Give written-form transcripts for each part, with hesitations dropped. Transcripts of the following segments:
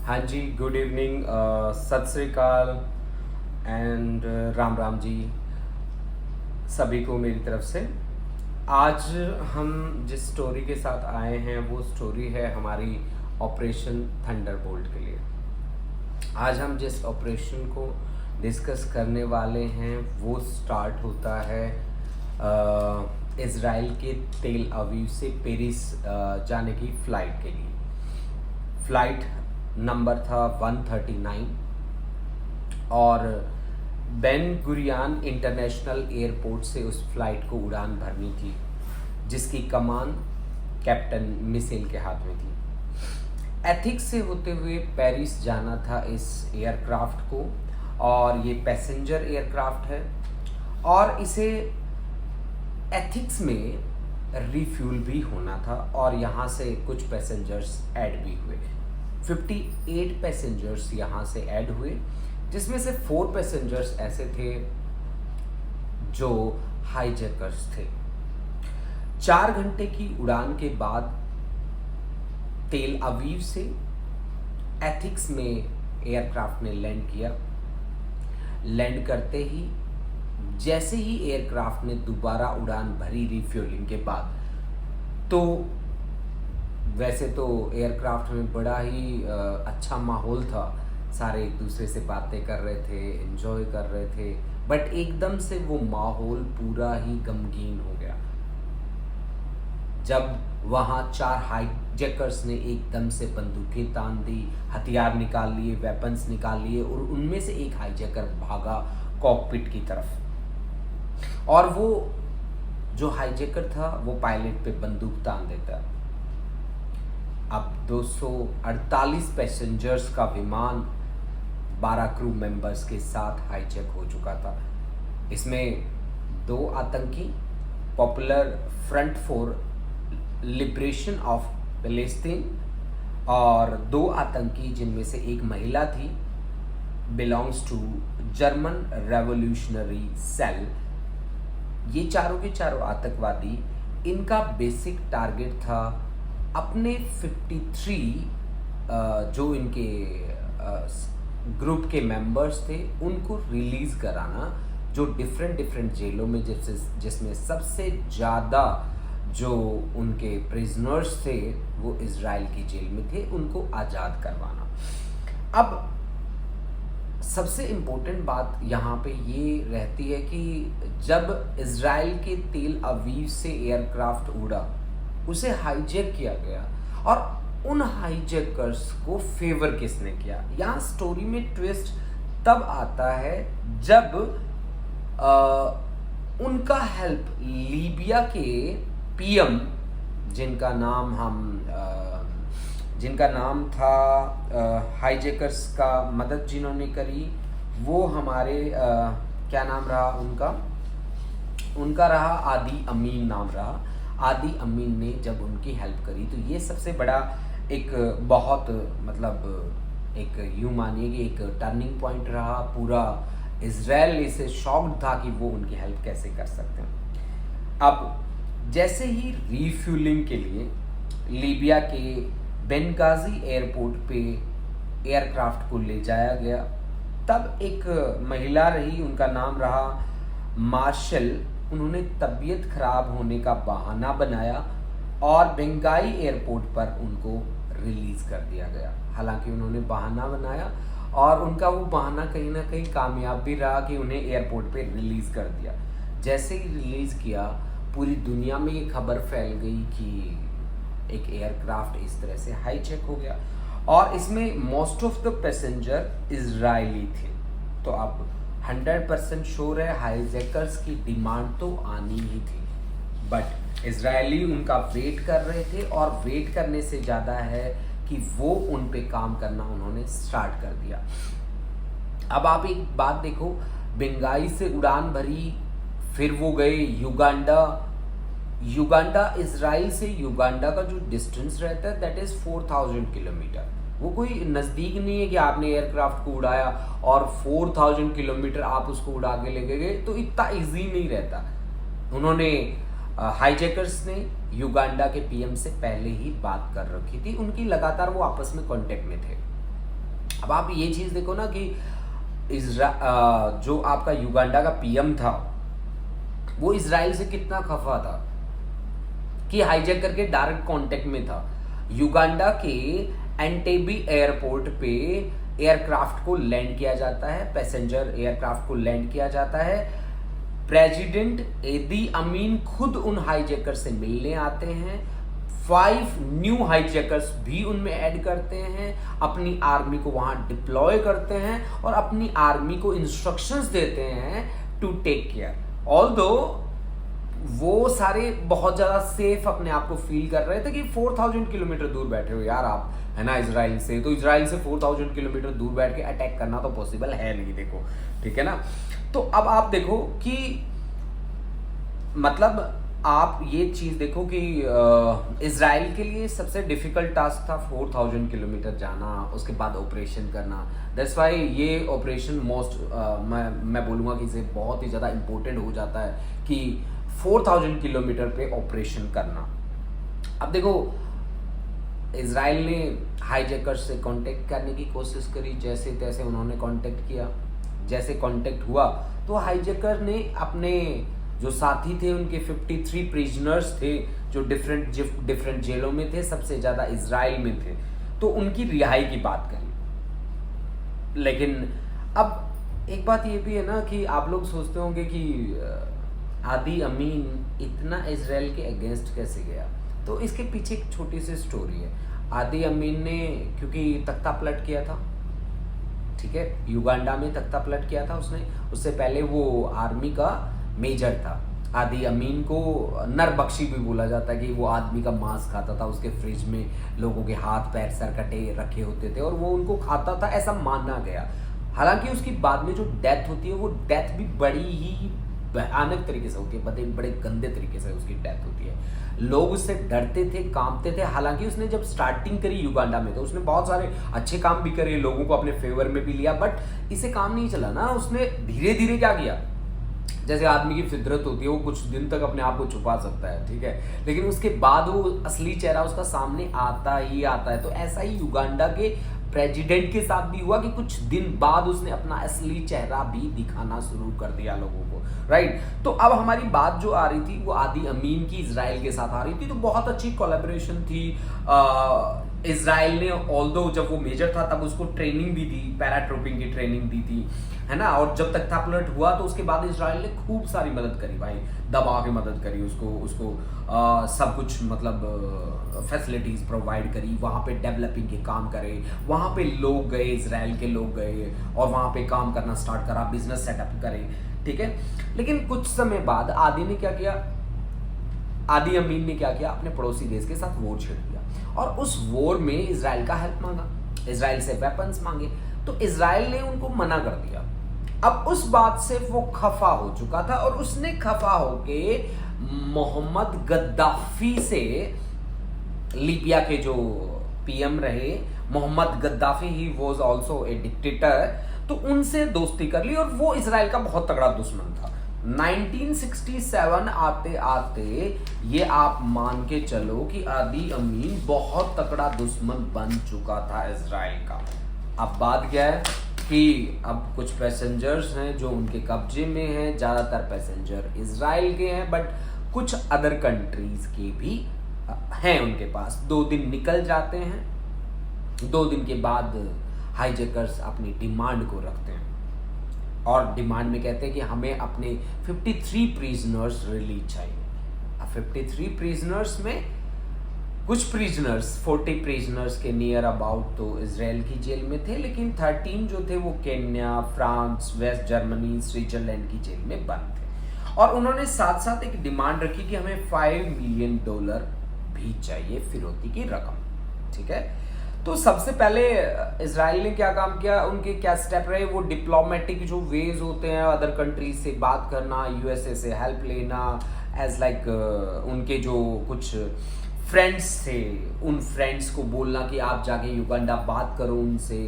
हाँ जी, good evening, सत श्री अकाल एंड राम राम जी सभी को मेरी तरफ से। आज हम जिस स्टोरी के साथ आए हैं वो स्टोरी है हमारी ऑपरेशन थंडरबोल्ट के लिए। आज हम जिस ऑपरेशन को डिस्कस करने वाले हैं वो स्टार्ट होता है इज़राइल के तेल अवीव से पेरिस जाने की फ़्लाइट के लिए। फ़्लाइट नंबर था 139 और बेन गुरियान इंटरनेशनल एयरपोर्ट से उस फ्लाइट को उड़ान भरनी थी, जिसकी कमान कैप्टन मिसेल के हाथ में थी। एथिक्स से होते हुए पेरिस जाना था इस एयरक्राफ्ट को, और ये पैसेंजर एयरक्राफ्ट है और इसे एथिक्स में रिफ्यूल भी होना था, और यहाँ से कुछ पैसेंजर्स ऐड भी हुए। 58 पैसेंजर्स यहाँ से ऐड हुए, जिसमें से 4 पैसेंजर्स ऐसे थे जो हाईजैकर्स थे। 4 घंटे की उड़ान के बाद तेल अवीव से एथिक्स में एयरक्राफ्ट ने लैंड किया। लैंड करते ही जैसे ही एयरक्राफ्ट ने दोबारा उड़ान भरी रिफ्यूलिंग के बाद, तो वैसे तो एयरक्राफ्ट में बड़ा ही अच्छा माहौल था, सारे एक दूसरे से बातें कर रहे थे, एंजॉय कर रहे थे, बट एकदम से वो माहौल पूरा ही गमगीन हो गया जब वहाँ 4 हाईजैकर्स ने एकदम से बंदूकें तान दी, हथियार निकाल लिए, वेपन्स निकाल लिए, और उनमें से एक हाईजैकर भागा कॉकपिट की तरफ, और वो जो हाईजैकर था वो पायलट पे बंदूक तान देता। अब 248 पैसेंजर्स का विमान 12 क्रू मेंबर्स के साथ हाईजैक हो चुका था। इसमें 2 आतंकी popular front for liberation of Palestine और 2 आतंकी जिनमें से एक महिला थी, belongs to German revolutionary cell. ये चारों के चारों आतंकवादी, इनका बेसिक टारगेट था अपने 53 जो इनके ग्रुप के मेंबर्स थे उनको रिलीज़ कराना, जो डिफरेंट जेलों में जिसमें सबसे ज़्यादा जो उनके प्रिजनर्स थे वो इज़राइल की जेल में थे, उनको आज़ाद करवाना। अब सबसे इम्पोर्टेंट बात यहाँ पे ये रहती है कि जब इज़राइल के तेल अवीव से एयरक्राफ्ट उड़ा, उसे हाईजैक किया गया, और उन हाईजैकर्स को फेवर किसने किया? यहाँ स्टोरी में ट्विस्ट तब आता है जब उनका हेल्प लीबिया के पीएम, जिनका नाम था हाईजैकर्स का मदद जिन्होंने करी, वो हमारे क्या नाम रहा उनका रहा आदि अमीन नाम रहा। आदि अमीन ने जब उनकी हेल्प करी, तो ये सबसे बड़ा एक बहुत मतलब एक यूँ मानिए कि एक टर्निंग पॉइंट रहा। पूरा इज़राइल इसे शॉक्ड था कि वो उनकी हेल्प कैसे कर सकते हैं। अब जैसे ही रीफ्यूलिंग के लिए लीबिया के बेनगाजी एयरपोर्ट पे एयरक्राफ्ट को ले जाया गया, तब एक महिला रही, उनका नाम रहा मार्शल। उन्होंने तबीयत खराब होने का बहाना बनाया और बेंगाई एयरपोर्ट पर उनको रिलीज़ कर दिया गया। हालांकि उन्होंने बहाना बनाया और उनका वो बहाना कहीं ना कहीं कामयाब भी रहा कि उन्हें एयरपोर्ट पे रिलीज़ कर दिया। जैसे ही रिलीज़ किया, पूरी दुनिया में ये खबर फैल गई कि एक एयरक्राफ्ट इस तरह से हाईजैक हो गया, और इसमें most of the passenger Israeli थे। तो अब 100% श्योर है हाईजैकर्स की डिमांड तो आनी ही थी, बट इजरायली उनका वेट कर रहे थे, और वेट करने से ज़्यादा है कि वो उन पे काम करना उन्होंने स्टार्ट कर दिया। अब आप एक बात देखो, बेंगाई से उड़ान भरी, फिर वो गए युगांडा। इजराइल से युगांडा का जो डिस्टेंस रहता है दैट इज़ 4000 किलोमीटर। वो कोई नज़दीक नहीं है कि आपने एयरक्राफ्ट को उड़ाया और 4000 किलोमीटर आप उसको उड़ा के लेके गए, तो इतना ईजी नहीं रहता। उन्होंने हाईजैकर्स ने युगांडा के पीएम से पहले ही बात कर रखी थी, उनकी लगातार वो आपस में कांटेक्ट में थे। अब आप ये चीज़ देखो ना कि जो आपका युगांडा का पीएम था वो इजराइल से कितना खफा था कि हाईजैक करके डायरेक्ट कांटेक्ट में था। युगांडा के एंटेबी एयरपोर्ट पे एयरक्राफ्ट को लैंड किया जाता है, पैसेंजर एयरक्राफ्ट को लैंड किया जाता है। प्रेसिडेंट एदी अमीन खुद उन हाईजैकर से मिलने आते हैं। 5 न्यू हाईजैकर्स भी उनमें ऐड करते हैं, अपनी आर्मी को वहां डिप्लॉय करते हैं और अपनी आर्मी को इंस्ट्रक्शंस देते हैं टू टेक केयर। ऑल्दो वो सारे बहुत ज़्यादा सेफ अपने आप को फील कर रहे थे कि 4000 किलोमीटर दूर बैठे हो यार आप, है ना, इजराइल से। तो इजराइल से 4000 किलोमीटर दूर बैठ के अटैक करना तो पॉसिबल है नहीं, देखो, ठीक है ना। तो अब आप देखो कि मतलब आप ये चीज़ देखो कि इजराइल के लिए सबसे डिफिकल्ट टास्क था 4000 किलोमीटर जाना, उसके बाद ऑपरेशन करना। दैट्स वाई ये ऑपरेशन मोस्ट मैं बोलूँगा कि इसे बहुत ही ज़्यादा इम्पोर्टेंट हो जाता है कि 4000 किलोमीटर पे ऑपरेशन करना। अब देखो इजराइल ने हाईजैकर से कांटेक्ट करने की कोशिश करी, जैसे तैसे उन्होंने कांटेक्ट किया। जैसे कांटेक्ट हुआ तो हाईजैकर ने अपने जो साथी थे उनके 53 प्रिजनर्स थे जो डिफरेंट जेलों में थे, सबसे ज़्यादा इजराइल में थे, तो उनकी रिहाई की बात करी। लेकिन अब एक बात ये भी है ना कि आप लोग सोचते होंगे कि आदी अमीन इतना इजराइल के अगेंस्ट कैसे गया। तो इसके पीछे एक छोटी सी स्टोरी है। आदी अमीन ने क्योंकि तख्ता पलट किया था, ठीक है, युगांडा में तख्ता पलट किया था उसने। उससे पहले वो आर्मी का मेजर था। आदी अमीन को नरबख्शी भी बोला जाता है कि वो आदमी का मांस खाता था, उसके फ्रिज में लोगों के हाथ पैर सरकटे रखे होते थे और वो उनको खाता था, ऐसा माना गया। हालांकि उसकी बाद में जो डेथ होती है वो डेथ भी बड़ी ही भयानक तरीके से होती है, बड़े गंदे तरीके से उसकी डेथ होती है। लोग उससे डरते थे, कांपते थे। हालांकि उसने जब स्टार्टिंग करी युगांडा में तो उसने बहुत सारे अच्छे काम भी करे, लोगों को अपने फेवर में भी लिया, बट इसे काम नहीं चला ना। उसने धीरे धीरे क्या किया, जैसे आदमी की फितरत होती है वो कुछ दिन तक अपने आप को छुपा सकता है, ठीक है, लेकिन उसके बाद वो असली चेहरा उसका सामने आता ही आता है। तो ऐसा ही युगांडा के प्रेसिडेंट के साथ भी हुआ कि कुछ दिन बाद उसने अपना असली चेहरा भी दिखाना शुरू कर दिया लोगों को, राइट। तो अब हमारी बात जो आ रही थी वो आदी अमीन की इजराइल के साथ आ रही थी। तो बहुत अच्छी कोलैबोरेशन थी। इजराइल ने ऑल्दो जब वो मेजर था तब उसको ट्रेनिंग भी दी, पैराट्रूपिंग की ट्रेनिंग दी थी, है ना। और जब तक था पलट हुआ तो उसके बाद इजराइल ने खूब सारी मदद करी भाई, दबा के मदद करी उसको सब कुछ मतलब फैसिलिटीज़ प्रोवाइड करी, वहाँ पे डेवलपिंग के काम करे, वहाँ पे लोग गए, इजराइल के लोग गए और वहाँ पे काम करना स्टार्ट करा, बिजनेस सेटअप करे, ठीक है। लेकिन कुछ समय बाद आदी ने क्या किया, आदी अमीन ने क्या किया, अपने पड़ोसी देश के साथ वॉर छेड़ दिया और उस वॉर में इजराइल का हेल्प मांगा, इजराइल से वेपन्स मांगे। तो इजराइल ने उनको मना कर दिया। अब उस बात से वो खफा हो चुका था और उसने खफा होके मोहम्मद गद्दाफी से, लीबिया के जो पीएम रहे Mohammed Gaddafi, he was also a dictator, तो उनसे दोस्ती कर ली और वो इजराइल का बहुत तगड़ा दुश्मन था। 1967 आते आते ये आप मान के चलो कि आदी अमीन बहुत तगड़ा दुश्मन बन चुका था इजराइल का। अब बात क्या है कि अब कुछ पैसेंजर्स हैं जो उनके कब्जे में हैं, ज़्यादातर पैसेंजर इजराइल के हैं, बट कुछ अदर कंट्रीज़ के भी हैं उनके पास। 2 दिन निकल जाते हैं, 2 दिन के बाद हाईजैकर्स अपनी डिमांड को रखते हैं और डिमांड में कहते हैं कि हमें अपने 53 प्रिजनर्स रिलीज चाहिए। अब 53 प्रिजनर्स में कुछ प्रिजनर्स 40 प्रिजनर्स के नियर अबाउट तो इजराइल की जेल में थे, लेकिन 13 जो थे वो Kenya, France, West Germany, Switzerland की जेल में बंद थे। और उन्होंने साथ साथ एक डिमांड रखी कि हमें $5 मिलियन भी चाहिए फिरौती की रकम, ठीक है। तो सबसे पहले इजराइल ने क्या काम किया, उनके क्या स्टेप रहे, वो डिप्लोमेटिक जो वेज होते हैं अदर कंट्रीज से बात करना, यूएसए से हेल्प लेना, एज लाइक उनके जो कुछ फ्रेंड्स थे उन फ्रेंड्स को बोलना कि आप जाके युगांडा बात करो उनसे।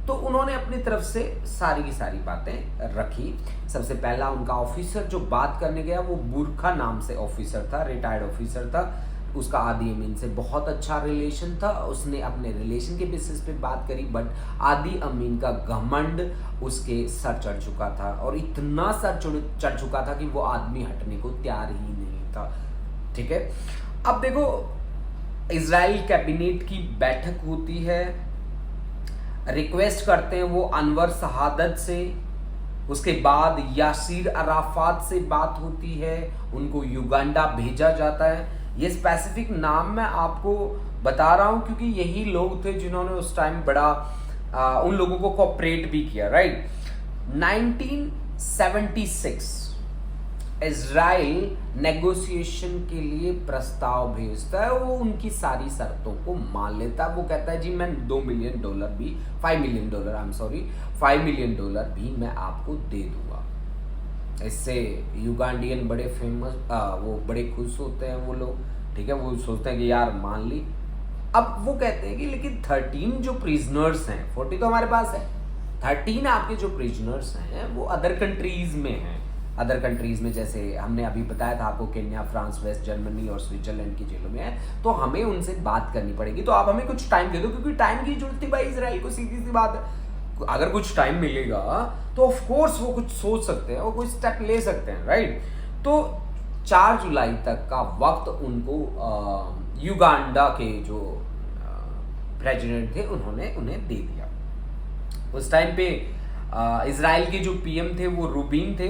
तो उन्होंने अपनी तरफ से सारी की सारी बातें रखी। सबसे पहला उनका ऑफिसर जो बात करने गया वो बुरखा नाम से ऑफिसर था, रिटायर्ड ऑफिसर था, उसका आदी अमीन से बहुत अच्छा रिलेशन था, उसने अपने रिलेशन के बेसिस पे बात करी, बट आदी अमीन का घमंड उसके सर चढ़ चुका था, और इतना सर चढ़ चुका था कि वो आदमी हटने को तैयार ही नहीं था। ठीक है, अब देखो इजराइल कैबिनेट की बैठक होती है, रिक्वेस्ट करते हैं वो अनवर शहादत से, उसके बाद यासीर अराफात से बात होती है, उनको युगांडा भेजा जाता है। ये स्पेसिफिक नाम मैं आपको बता रहा हूं क्योंकि यही लोग थे जिन्होंने उस टाइम बड़ा उन लोगों को कोऑपरेट भी किया, राइट। 1976 इजराइल नेगोशिएशन के लिए प्रस्ताव भेजता है, वो उनकी सारी शर्तों को मान लेता है। वो कहता है जी मैं $2 मिलियन भी, $5 million I am sorry, $5 million भी मैं आपको दे दूंगा। इससे युगांडियन बड़े फेमस वो बड़े खुश होते हैं वो लोग। ठीक है, वो सोचते हैं कि यार मान ली। अब वो कहते हैं कि लेकिन 13 जो प्रिजनर्स हैं, 40 तो हमारे पास है, 13 आपके जो प्रिजनर्स हैं वो अदर कंट्रीज में हैं। अदर कंट्रीज में जैसे हमने अभी बताया था आपको, केन्या, फ्रांस, वेस्ट जर्मनी और स्विट्जरलैंड की जेलों में है, तो हमें उनसे बात करनी पड़ेगी। तो आप हमें कुछ टाइम दे दो, क्योंकि टाइम की जरूरत थी भाई इजराइल को, सीधी सी बात है। अगर कुछ टाइम मिलेगा तो ऑफ कोर्स वो कुछ सोच सकते हैं, वो कुछ स्टेप ले सकते हैं, राइट। तो 4 जुलाई तक का वक्त उनको युगांडा के जो प्रेसिडेंट थे उन्होंने उन्हें दे दिया। उस टाइम पे इजराइल के जो पीएम थे वो रूबिन थे।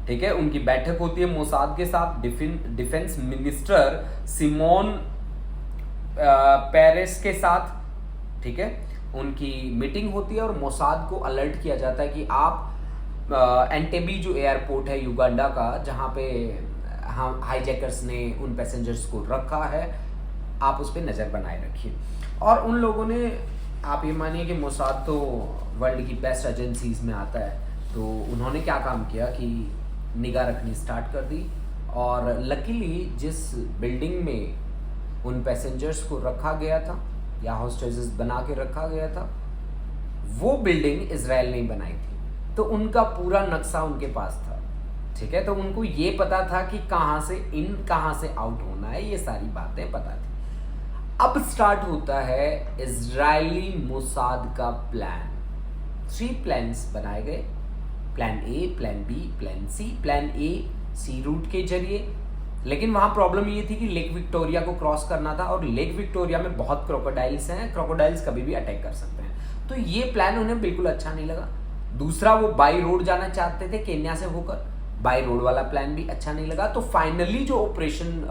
ठीक है, उनकी बैठक होती है मोसाद के साथ, डिफेंस मिनिस्टर सिमोन पेरेस के साथ। ठीक है, उनकी मीटिंग होती है और मोसाद को अलर्ट किया जाता है कि आप एंटेबी जो एयरपोर्ट है युगांडा का, जहाँ पे हम हाईजैकर्स ने उन पैसेंजर्स को रखा है, आप उस पर नज़र बनाए रखिए। और उन लोगों ने, आप ये मानिए कि मोसाद तो वर्ल्ड की बेस्ट एजेंसीज में आता है, तो उन्होंने क्या काम किया कि निगाह रखनी स्टार्ट कर दी। और लकीली जिस बिल्डिंग में उन पैसेंजर्स को रखा गया था या हॉस्टेजेस बना के रखा गया था, वो बिल्डिंग इजराइल ने बनाई थी, तो उनका पूरा नक्शा उनके पास था। ठीक है, तो उनको ये पता था कि कहाँ से इन कहाँ से आउट होना है, ये सारी बातें पता थी। अब स्टार्ट होता है इजरायली मोसाद का प्लान। 3 प्लान्स बनाए गए, plan A, plan B, plan C. Plan A sea route के जरिए, लेकिन वहाँ प्रॉब्लम ये थी कि लेक विक्टोरिया को क्रॉस करना था, और लेक विक्टोरिया में बहुत क्रोकोडाइल्स हैं, क्रोकोडाइल्स कभी भी अटैक कर सकते हैं, तो ये प्लान उन्हें बिल्कुल अच्छा नहीं लगा। दूसरा, वो बाई रोड जाना चाहते थे केन्या से होकर, बाई रोड वाला प्लान भी अच्छा नहीं लगा। तो फाइनली जो ऑपरेशन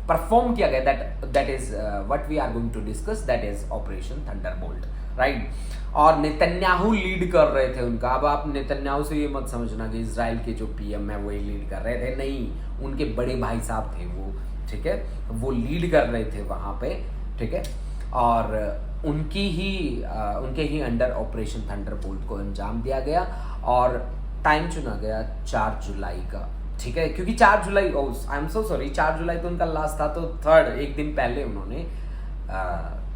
परफॉर्म किया गया, that is what we are going to discuss, that is operation thunderbolt, right. और नेतन्याहू लीड कर रहे थे उनका। अब आप नेतन्याहू से ये मत समझना कि इजराइल के जो पीएम है वो ही लीड कर रहे थे, नहीं, उनके बड़े भाई साहब थे वो। ठीक है, वो लीड कर रहे थे वहाँ पे। ठीक है, और उनके ही अंडर ऑपरेशन थंडरबोल्ट को अंजाम दिया गया, और टाइम चुना गया 4 जुलाई का। ठीक है, क्योंकि 4 जुलाई, आई एम सो सॉरी, 4 जुलाई तो उनका लास्ट था, तो 3rd, एक दिन पहले उन्होंने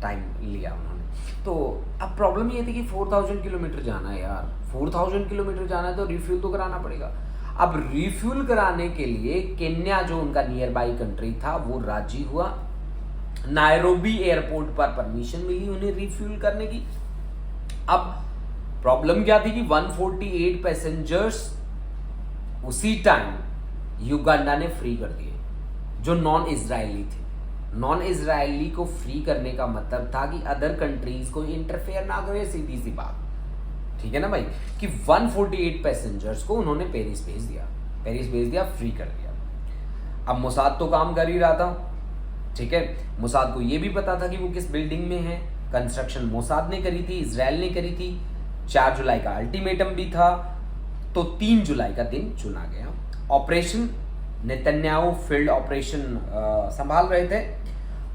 टाइम लिया उन्होंने। तो अब प्रॉब्लम ये थी कि 4000 किलोमीटर जाना है यार, 4000 किलोमीटर जाना है तो रिफ्यूल तो कराना पड़ेगा। अब रिफ्यूल कराने के लिए केन्या जो उनका नियर बाई कंट्री था वो राजी हुआ। नायरोबी एयरपोर्ट पर परमिशन मिली उन्हें रिफ्यूल करने की। अब प्रॉब्लम क्या थी कि 148 पैसेंजर्स उसी टाइम युगांडा ने फ्री कर दिए, जो नॉन इजरायली थे। नॉन इजरायली को फ्री करने का मतलब था कि अदर कंट्रीज को इंटरफेयर ना करे, सीधी सी बात। ठीक है ना भाई, कि 148 पैसेंजर्स को उन्होंने पेरिस भेज दिया, फ्री कर दिया। अब मोसाद तो काम कर ही रहा था। ठीक है, मोसाद को ये भी पता था कि वो किस बिल्डिंग में है। कंस्ट्रक्शन मोसाद ने करी थी, इजराइल ने करी थी। 4 जुलाई का अल्टीमेटम भी था, तो 3 जुलाई का दिन चुना गया। ऑपरेशन नेतन्याहू फील्ड ऑपरेशन संभाल रहे थे।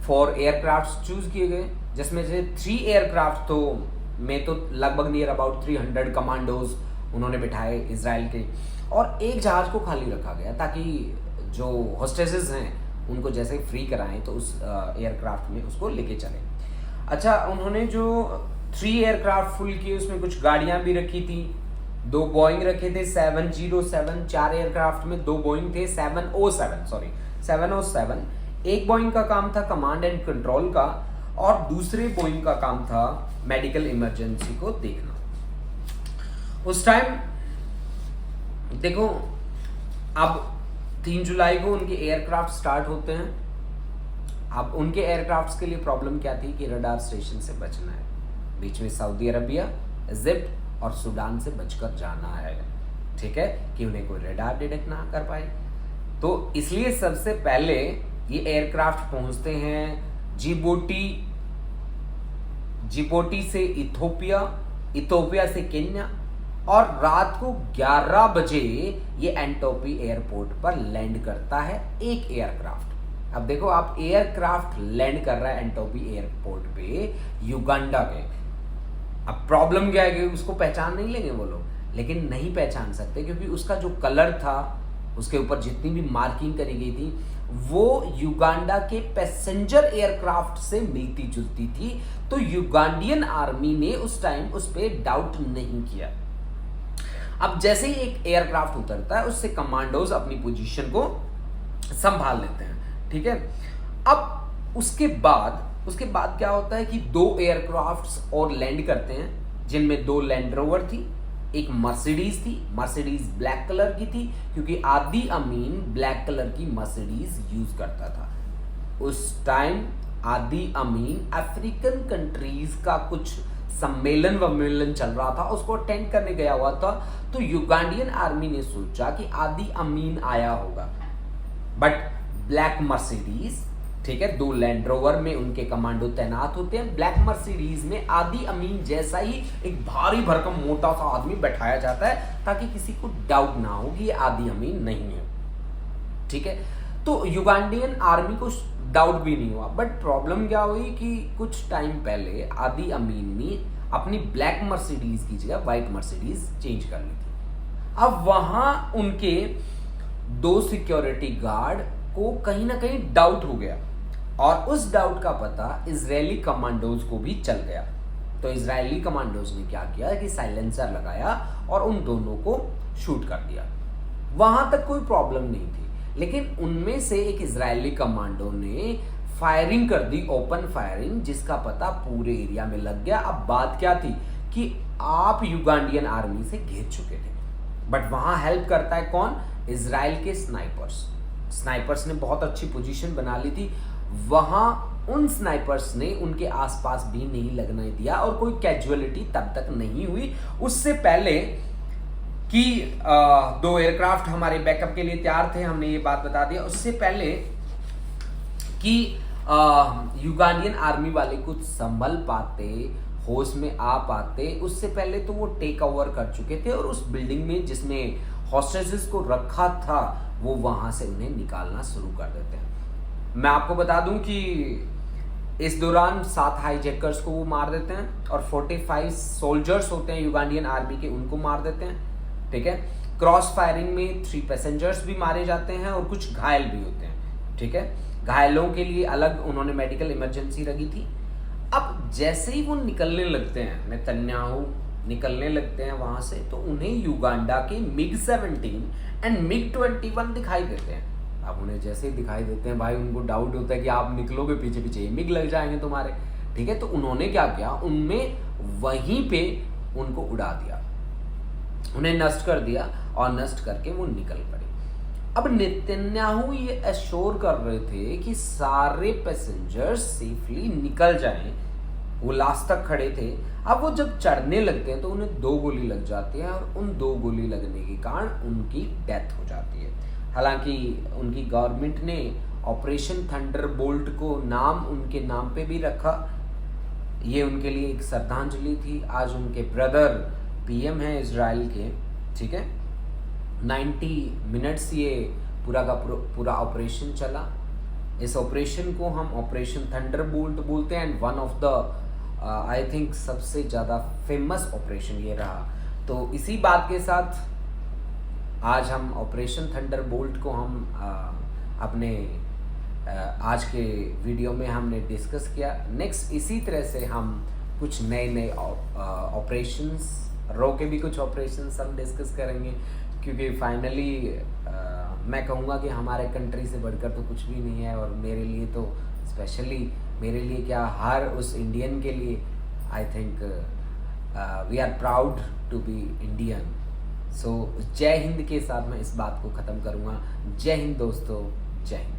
4 एयरक्राफ्ट चूज किए गए, जिसमें से 3 एयरक्राफ्ट में तो लगभग नियर अबाउट 300 कमांडोज उन्होंने बिठाए इजराइल के, और एक जहाज को खाली रखा गया ताकि जो होस्टेसेस हैं उनको जैसे फ्री कराएं तो उस एयरक्राफ्ट में उसको लेके चले। अच्छा, उन्होंने जो 3 एयरक्राफ्ट फुल किए उसमें कुछ गाड़ियां भी रखी थी। 2 बोइंग रखे थे 707, 4 एयरक्राफ्ट में 2 बोइंग थे 707, एक बोइंग का काम था कमांड एंड कंट्रोल का, और दूसरे बोइंग का काम था मेडिकल इमरजेंसी को देखना। उस टाइम देखो, अब 3 जुलाई को उनके एयरक्राफ्ट स्टार्ट होते हैं। अब उनके एयरक्राफ्ट्स के लिए प्रॉब्लम क्या थी कि रडार स्टेशन से बचना है, बीच में सऊदी अरबिया, इजिप्ट और सूडान से बचकर जाना है, ठीक है, कि उन्हें कोई रडार डिटेक्ट ना कर पाए। तो इसलिए सबसे पहले ये एयरक्राफ्ट पहुंचते हैं जिबूटी से इथोपिया से केन्या, और रात को 11 बजे ये एंटोपी एयरपोर्ट पर लैंड करता है एक एयरक्राफ्ट। अब देखो, आप एयरक्राफ्ट लैंड कर रहा है एंटोपी एयरपोर्ट पे युगांडा के। अब प्रॉब्लम क्या है कि उसको पहचान नहीं लेंगे वो लोग, लेकिन नहीं पहचान सकते क्योंकि उसका जो कलर था, उसके ऊपर जितनी भी मार्किंग करी गई थी, वो युगांडा के पैसेंजर एयरक्राफ्ट से मिलती जुलती थी। तो युगांडियन आर्मी ने उस टाइम उस पर डाउट नहीं किया। अब जैसे ही एक एयरक्राफ्ट उतरता है, उससे कमांडोज अपनी पोजीशन को संभाल लेते हैं, ठीक है। अब उसके बाद क्या होता है कि 2 एयरक्राफ्ट्स और लैंड करते हैं, जिनमें 2 लैंड रोवर थी, एक मर्सिडीज थी। मर्सिडीज ब्लैक कलर की थी क्योंकि आदी अमीन ब्लैक कलर की मर्सिडीज यूज करता था। उस टाइम आदी अमीन अफ्रीकन कंट्रीज का कुछ सम्मेलन चल रहा था, उसको अटेंड करने गया हुआ था। तो युगांडियन आर्मी ने सोचा कि आदी अमीन आया होगा, बट ब्लैक मर्सिडीज, ठीक है, 2 लैंड रोवर में उनके कमांडो तैनात होते हैं। ब्लैक मर्सिडीज में आदी अमीन जैसा ही एक भारी भरकम मोटा सा आदमी बैठाया जाता है ताकि किसी को डाउट ना हो कि ये आदी अमीन नहीं है, ठीक है। तो युगांडियन आर्मी को डाउट भी नहीं हुआ, बट प्रॉब्लम क्या हुई कि कुछ टाइम पहले आदी अमीन ने अपनी ब्लैक मर्सिडीज की जगह व्हाइट मर्सिडीज चेंज कर ली थी। अब वहां उनके 2 सिक्योरिटी गार्ड को कहीं ना कहीं डाउट हो गया, और उस डाउट का पता इजरायली कमांडोज को भी चल गया। तो इजरायली कमांडोज ने क्या किया कि साइलेंसर लगाया और उन दोनों को शूट कर दिया। वहां तक कोई प्रॉब्लम नहीं थी, लेकिन उनमें से एक इजरायली कमांडो ने फायरिंग कर दी, ओपन फायरिंग, जिसका पता पूरे एरिया में लग गया। अब बात क्या थी कि आप युगांडियन आर्मी से घिर चुके थे, बट वहां हेल्प करता है कौन? इजराइल के स्नाइपर्स ने बहुत अच्छी पोजीशन बना ली थी। वहां उन स्नाइपर्स ने उनके आसपास भी नहीं लगने दिया और कोई कैजुअलिटी तब तक नहीं हुई। उससे पहले कि 2 एयरक्राफ्ट हमारे बैकअप के लिए तैयार थे, हमने ये बात बता दिया। उससे पहले कि युगांडियन आर्मी वाले कुछ संभल पाते, होश में आ पाते, उससे पहले तो वो टेक ओवर कर चुके थे और उस बिल्डिंग में जिसमें हॉस्टेजेस को रखा था वो वहां से उन्हें निकालना शुरू कर देते हैं। मैं आपको बता दूं कि इस दौरान 7 हाईजैकर्स को वो मार देते हैं और 45 सोल्जर्स होते हैं युगांडियन आर्मी के, उनको मार देते हैं, ठीक है। क्रॉस फायरिंग में 3 पैसेंजर्स भी मारे जाते हैं और कुछ घायल भी होते हैं, ठीक है। घायलों के लिए अलग उन्होंने मेडिकल इमरजेंसी रखी थी। अब जैसे ही वो निकलने लगते हैं, नेतन्याहू निकलने लगते हैं वहां से, तो उन्हें युगांडा के MiG-17 एंड MiG-21 दिखाई देते हैं। अब उन्हें जैसे ही दिखाई देते हैं भाई, उनको डाउट होता है कि आप निकलोगे पीछे पीछे मिग लग जाएंगे तुम्हारे, ठीक है। तो उन्होंने क्या किया, उनमें वहीं पे उनको उड़ा दिया, उन्हें नष्ट कर दिया और नष्ट करके वो निकल पड़े। अब नेतन्याहू ये एश्योर कर रहे थे कि सारे पैसेंजर्स सेफली निकल जाएं, वो लास्ट तक खड़े थे। अब वो जब चढ़ने लगते हैं तो उन्हें 2 गोली लग जाती है और उन 2 गोली लगने के कारण उनकी डेथ हो जाती है। हालांकि उनकी गवर्नमेंट ने ऑपरेशन थंडरबोल्ट को नाम उनके नाम पे भी रखा, ये उनके लिए एक श्रद्धांजलि थी। आज उनके ब्रदर PM हैं इजराइल के, ठीक है। 90 मिनट्स ये पूरा का पूरा ऑपरेशन चला। इस ऑपरेशन को हम ऑपरेशन थंडरबोल्ट बोलते हैं and one of the I think सबसे ज़्यादा फेमस ऑपरेशन ये रहा। तो इसी बात के साथ आज हम ऑपरेशन थंडरबोल्ट को हम अपने आज के वीडियो में हमने डिस्कस किया। नेक्स्ट इसी तरह से हम कुछ नए ऑपरेशंस, रो के भी कुछ ऑपरेशंस हम डिस्कस करेंगे, क्योंकि फाइनली मैं कहूँगा कि हमारे कंट्री से बढ़कर तो कुछ भी नहीं है, और मेरे लिए तो स्पेशली, मेरे लिए क्या, हर उस इंडियन के लिए I think we are proud to be Indian. So जय हिंद के साथ मैं इस बात को ख़त्म करूँगा। जय हिंद दोस्तों, जय हिंद।